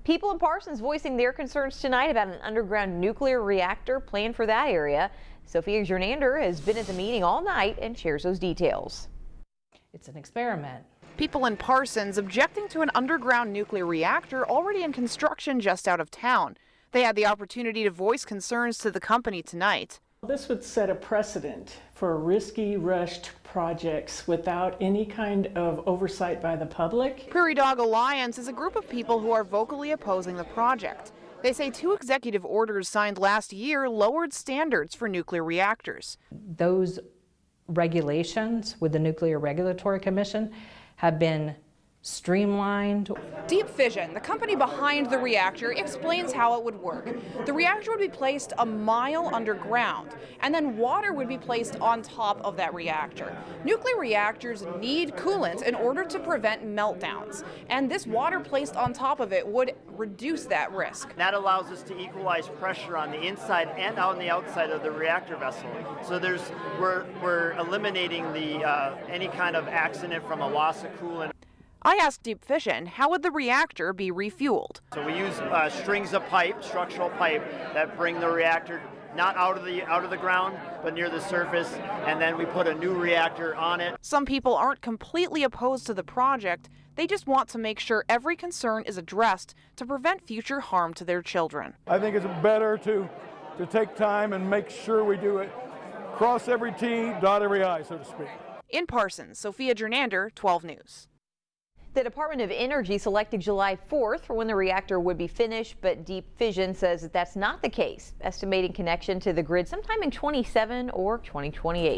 People in Parsons voicing their concerns tonight about an underground nuclear reactor planned for that area. Sophia Jernander has been at the meeting all night and shares those details. It's an experiment. People in Parsons objecting to an underground nuclear reactor already in construction just out of town. They had the opportunity to voice concerns to the company tonight. This would set a precedent for risky, rushed projects without any kind of oversight by the public. Prairie Dog Alliance is a group of people who are vocally opposing the project. They say 2 executive orders signed last year lowered standards for nuclear reactors. Those regulations with the Nuclear Regulatory Commission have been streamlined. Deep Fission, the company behind the reactor, explains how it would work. The reactor would be placed a mile underground, and then water would be placed on top of that reactor. Nuclear reactors need coolant in order to prevent meltdowns, and this water placed on top of it would reduce that risk. That allows us to equalize pressure on the inside and on the outside of the reactor vessel. So we're eliminating the any kind of accident from a loss of coolant. I asked Deep Fission, how would the reactor be refueled? So we use strings of pipe, structural pipe, that bring the reactor not out of the ground, but near the surface, and then we put a new reactor on it. Some people aren't completely opposed to the project. They just want to make sure every concern is addressed to prevent future harm to their children. I think it's better to take time and make sure we do it. Cross every T, dot every I, so to speak. In Parsons, Sophia Jernander, 12 News. The Department of Energy selected July 4th for when the reactor would be finished, but Deep Fission says that that's not the case, estimating connection to the grid sometime in 2027 or 2028.